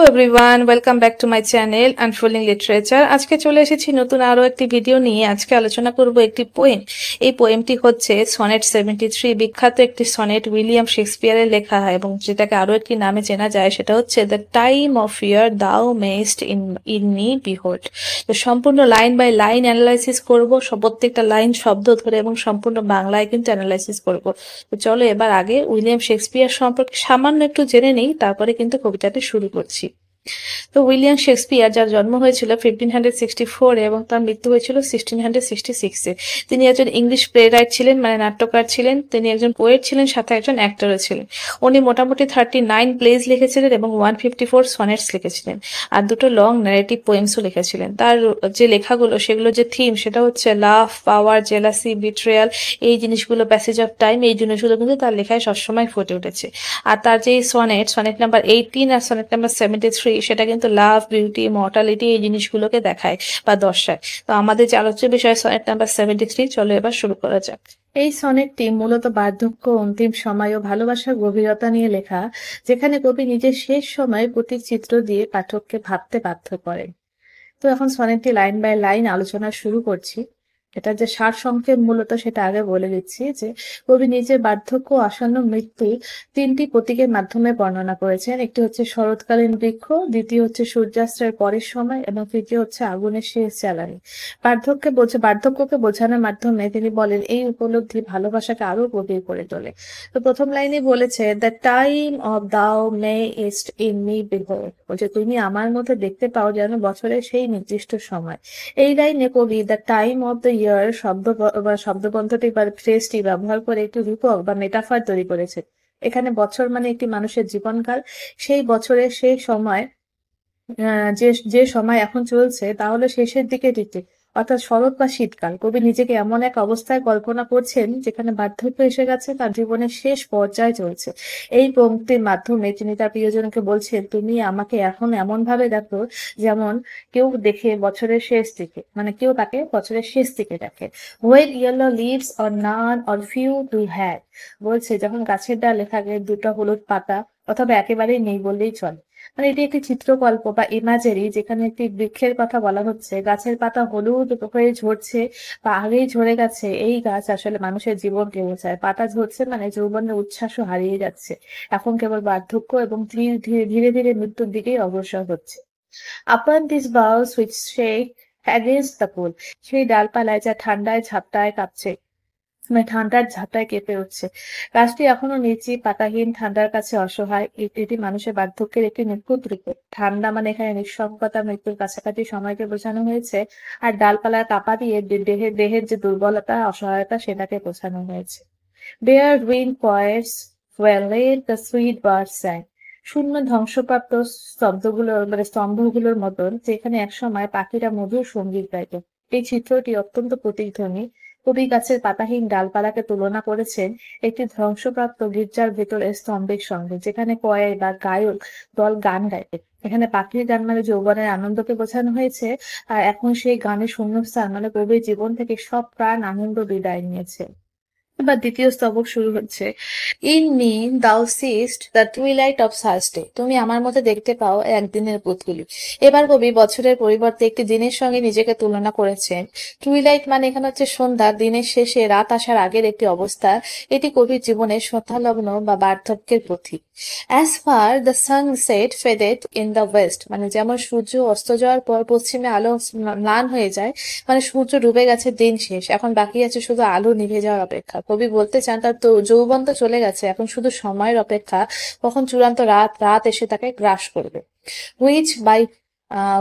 Everyone, welcome back to my channel unfolding literature. আজকে চলে এসেছি নতুন আরো একটি ভিডিও নিয়ে। আজকে আলোচনা করব একটি পোয়েম। এই পোয়েমটি হচ্ছে সনেট 73, বিখ্যাত একটি সনেট, উইলিয়াম শেক্সপিয়ারের লেখা, এবং যেটাকে আরো একটি নামে চেনা যায়, সেটা হচ্ছে দ্য টাইম অফ ইয়ার দাও মেস্ট ইন মি বিহোল্ড। তো সম্পূর্ণ লাইন বাই লাইন অ্যানালাইসিস করব, প্রত্যেকটা লাইন শব্দ ধরে এবং সম্পূর্ণ বাংলায় কিন্তু অ্যানালাইসিস করব। তো চলো এবার আগে উইলিয়াম শেক্সপিয়ার সম্পর্কে সামান্য একটু জেনে নেই, তারপরে কিন্তু কবিতাটি শুরু করছি। তো উইলিয়াম শেক্সপিয়ার, যার জন্ম হয়েছিল 1564 এবং তার মৃত্যু হয়েছিল 1666-এ, তিনি একজন ইংলিশ প্লে রাইট ছিলেন, মানে নাট্যকার ছিলেন। তিনি একজন পোয়েট ছিলেন, সাথে একজন অ্যাক্টরও ছিলেন। উনি মোটামুটি 39 প্লেজ লিখেছিলেন এবং 154 সনেটস লিখেছিলেন, আর দুটো লং ন্যারেটিভ পোয়েমসও লিখেছিলেন। তার যে লেখাগুলো, সেগুলো যে থিম, সেটা হচ্ছে লাভ, পাওয়ার, জেলাসি, বিট্রেয়াল, এই জিনিসগুলো, প্যাসেজ অফ টাইম, এই জিনিসগুলো কিন্তু তার লেখায় সবসময় ফুটে উঠেছে। আর তার যে সনেট নাম্বার 18 আর সনেট নাম্বার 73, সেটা কিন্তু লাভ, বিউটি, মর্টালিটি, এই জিনিসগুলোকে দেখায় বা দর্শায়। তো আমাদের যে আলোচ্য বিষয় সনেট নাম্বার 73, চলো এবার শুরু করা যাক। এই সনেটটি মূলত বার্ধক্য, অন্তিম সময় ও ভালোবাসার গভীরতা নিয়ে লেখা, যেখানে কবি নিজের শেষ সময় প্রতীক চিত্র দিয়ে পাঠককে ভাবতে বাধ্য করেন। তো এখন সনেটটি লাইন বাই লাইন আলোচনা শুরু করছি। এটা যে সারসংক্ষেপ মূলত, সেটা আগে বলে দিচ্ছি যে কবি নিজের বার্ধক্য ও আসন্ন মৃত্যু তিনটি প্রতীকের মাধ্যমে বর্ণনা করেছেন। একটি হচ্ছে শরৎকালীন বৃক্ষ, দ্বিতীয় হচ্ছে সূর্যাস্তের পরের সময়, এবং তৃতীয় হচ্ছে আগুনের শেষ জ্বালানি। বার্ধক্যকে বোঝানোর মাধ্যমে তিনি বলেন এই উপলব্ধি ভালোবাসাকে আরো গভীর করে তোলে। তো প্রথম লাইনে বলেছে, দ্য টাইম অফ দাও মে ইস্ট ইন মি বিহোল্ড, বলছে তুমি আমার মধ্যে দেখতে পাও যেন বছরের সেই নির্দিষ্ট সময়। এই লাইনে কবি the time of the year শব্দবন্ধটি বা ফ্রেজটি ব্যবহার করে একটি রূপক বা মেটাফার তৈরি করেছে। এখানে বছর মানে একটি মানুষের জীবনকাল। সেই বছরের সেই সময়, যে যে সময় এখন চলছে, তা হলো শেষের দিকে দিকে, অর্থাৎ শরৎ বা শীতকাল। কবি নিজেকে এমন এক অবস্থায় কল্পনা করছেন যেখানে বার্ধক্য এসে গেছে, তার জীবনের শেষ পর্যায়ে চলছে। এই পংক্তির মাধ্যমে তিনি তার প্রিয়জনকে বলছেন, তুমি আমাকে এখন এমন ভাবে দেখো যেমন কেউ দেখে বছরের শেষ দিকে, মানে কেউ তাকে বছরের শেষ দিকে দেখে। When yellow leaves or none or few do হ্যাড, বলছে যখন গাছের ডালে থাকে দুটো হলুদ পাতা, অথবা একেবারেই নেই বললেই চলে। মানে এটি একটি চিত্রকল্প বা ইমাজেরি, যেখানে একটি বৃক্ষের কথা বলা হচ্ছে। গাছের পাতা হলুদ হয়ে ঝরছে বা আগেই ঝরে গেছে, এই গাছ আসলে মানুষের জীবনকে বোঝায়। পাতা ঝরছে মানে যৌবনের উচ্ছ্বাসও হারিয়ে যাচ্ছে, এখন কেবল বার্ধক্য এবং ধীরে ধীরে ধীরে ধীরে মৃত্যুর দিকেই অগ্রসর হচ্ছে। Upon this boughs which shake against the pole, সেই ডালপালায় যা ঠান্ডায় ঝাপটায় কাঁপছে, মানে ঠান্ডার ঝাপটায় কেঁপে উঠছে। গাছটি এখনো নির্জীব, পাতাহীন, ঠান্ডার কাছে অসহায়। এটি মানুষের বার্ধক্যের একটি নিখুঁত রূপ। ঠান্ডা মানে এখানে নিঃসঙ্গতা, মৃত্যুর কাছাকাছি সময়কে বোঝানো হয়েছে। আর ডালপালার কাঁপা দিয়ে দেহের যে দুর্বলতা, অসহায়তা, সেটাকে বোঝানো হয়েছে। Bare ruined choirs where laid the sweet birds sang, শূন্য ধ্বংসপ্রাপ্ত স্তম্ভগুলোর মতন, যেখানে একসময় পাখিরা মধুর সঙ্গীত গাইত। এই চিত্রটি অত্যন্ত প্রতীকধ্বনি। কবি গাছের পাতাহীন ডালপালাকে তুলনা করেছেন একটি ধ্বংসপ্রাপ্ত গির্জার ভেতরের স্তম্ভের সঙ্গে, যেখানে কয়ের বা গায়ক দল গান গাইবে। এখানে পাখির গান মানে যৌবনের আনন্দকে বোঝানো হয়েছে, আর এখন সেই গানের শূন্যস্থান মানে কবির জীবন থেকে সব প্রাণ আনন্দ বিদায় নিয়েছে। এবার দ্বিতীয় স্তবক শুরু হচ্ছে। ইন মি দাও সিস্ট দ্য টুইলাইট অফ সার্সডে, তুমি আমার মধ্যে দেখতে পাও একদিনের পুতগুলি। এবার কবি বছরের পরিবর্তে একটি দিনের সঙ্গে নিজেকে তুলনা করেছেন। টুইলাইট মানে এখানে হচ্ছে সন্ধ্যা, দিনের শেষে রাত আসার আগের একটি অবস্থা। এটি কবির জীবনের সন্ধ্যালগ্ন বা বার্ধক্যের প্রতীক। As far the sunset faded in the west, মানে যেমন সূর্য অস্ত যাওয়ার পর পশ্চিমে আলো ম্লান হয়ে যায়, মানে সূর্য ডুবে গেছে, দিন শেষ, এখন বাকি আছে শুধু আলো নিভে যাওয়ার অপেক্ষা। কবি বলতে চান তার তো যৌবন তো চলে গেছে, এখন শুধু সময়ের অপেক্ষা, কখন চূড়ান্ত রাত এসে তাকে গ্রাস করবে। Which by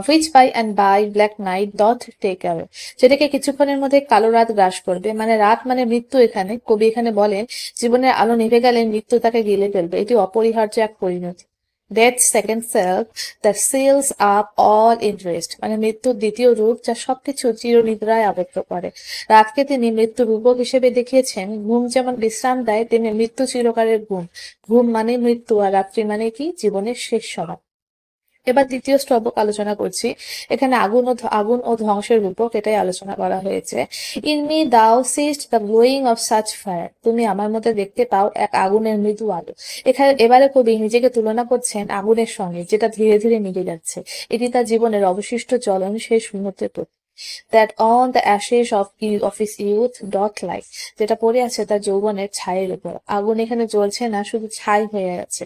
which by and by black night doth take away, যেটাকে কিছুক্ষণের মধ্যে কালো রাত গ্রাস করবে। মানে রাত মানে মৃত্যু। এখানে কবি বলেন জীবনের আলো নিভে গেলে মৃত্যু তাকে গিলে ফেলবে, এটি অপরিহার্য এক পরিণতি। Death second self that seals up all in rest, মানে মৃত্যুর দ্বিতীয় রূপ যা সবকিছু চিরনিদ্রায় আবদ্ধ করে। রাতকে তিনি মৃত্যুর রূপক হিসেবে দেখিয়েছেন। ঘুম যেমন বিশ্রাম দেয়, তেমনি মৃত্যু চিরকালের ঘুম। ঘুম মানে মৃত্যু, আর রাত্রি মানে কি? জীবনের শেষ সময়। এবার দ্বিতীয় স্তবক আলোচনা করছি। এখানে আগুন ও ধ্বংসের রূপক, এটাই আলোচনা করা হয়েছে। ইন মি দাও cyst the glowing of such fire, তুমি আমার মধ্যে দেখতে পাও এক আগুনের মৃদু আলো। এবারে কবি নিজেকে তুলনা করছেন আগুনের সঙ্গে, যেটা ধীরে ধীরে নিভে যাচ্ছে। এটি তার জীবনের অবশিষ্ট জ্বলন শেষ মুহূর্তের প্রতীক। That on the ashes of his youth dot like, যেটা পড়ে আছে তার যৌবনের ছাইয়ের উপর। আগুন এখানে জ্বলছে না, শুধু ছাই হয়ে গেছে।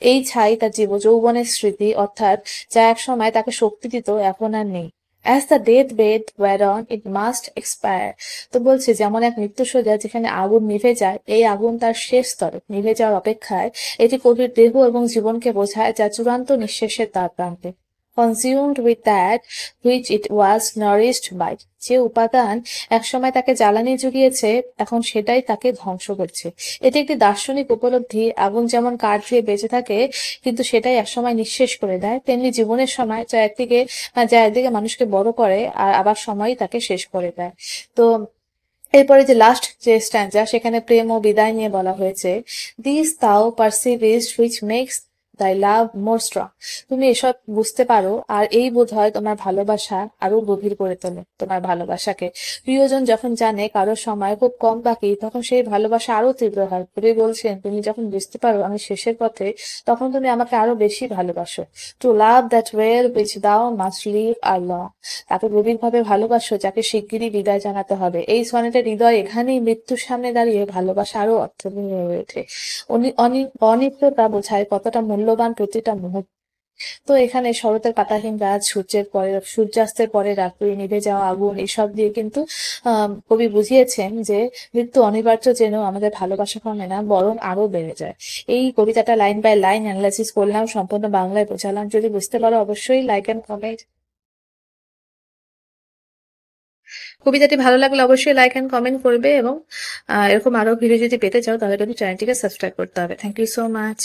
এই ছাই তার যৌবনের স্মৃতি, অর্থাৎ যা এক সময় তাকে শক্তি দিত, এখন আর নেই। As the deathbed were on, it must expire. তো বলছে যেমন এক মৃত্যুসজ্জা যেখানে আগুন নিভে যায়, এই আগুন তার শেষ স্তরে নিভে যাওয়ার অপেক্ষায়। এটি কবির দেহ এবং জীবনকে বোঝায়, যা চূড়ান্ত নিঃশেষের দ্বার প্রান্তে। Consumed with that which it was nourished by, যে উপাদান একসময় তাকে জ্বালানি জুগিয়েছে, এখন সেটাই তাকে ধ্বংস করছে। এটি একটি দার্শনিক উপলব্ধি। আগুন যেমন কাঠ দিয়ে বেঁচে থাকে, কিন্তু সেটাই একসময় নিঃশেষ করে দেয়, তেমনি জীবনের সময় যা একদিকে মানুষকে বড় করে, আর আবার সময়ই তাকে শেষ করে দেয়। তো এরপরে যে লাস্ট যে স্ট্যান্জা, সেখানে প্রেম ও বিদায় নিয়ে বলা হয়েছে। দিস তাও পারসিভিস হুইচ মেক্স তাই লাভ মোর স্ট্রং, তুমি এসব বুঝতে পারো, আর এই বোধ হয় তোমার ভালোবাসা আরো গভীর করে তোলে। তোমার ভালোবাসাকে প্রিয়জন যখন জানে কারোর সময় খুব কম বাকি, তখন সেই ভালোবাসা আরো তীব্র হয়। কবি বলছেন, তুমি যখন বুঝতে পারো আমি শেষের পথে, তখন তুমি আমাকে আরো বেশি ভালোবাসো। To love that well which thou must leave ere long, তাকে গভীরভাবে ভালোবাসো যাকে শিগগিরই বিদায় জানাতে হবে। এই সনেটের হৃদয় এখানেই মৃত্যুর সামনে দাঁড়িয়ে ভালোবাসা আরো অর্থহীন হয়ে ওঠে। অনিত্যতা বোঝায় কতটা মূল্যবান প্রতিটা মুহূর্ত। তো এখানে শরতের পাতাহীন রাত, সূর্যাস্তের পরে রাত্রি, নিভে যাওয়া আগুন, এসব দিয়ে কিন্তু কবি বুঝিয়েছেন যে মৃত্যু অনিবার্য, যেন আমাদের ভালোবাসা কমে না, বরং আরো বেড়ে যায়। এই কবিতাটা লাইন বাই লাইন অ্যানালাইসিস করলাম, সম্পূর্ণ বাংলায় বোঝালাম। যদি বুঝতে পারো অবশ্যই লাইক এন্ড কমেন্ট। কবিতাটি ভালো লাগলে অবশ্যই লাইক এন্ড কমেন্ট করবে, এবং এরকম আরো ভিডিও যদি পেতে চাও তাহলে কিন্তু চ্যানেলটিকে সাবস্ক্রাইব করতে হবে। Thank you so much.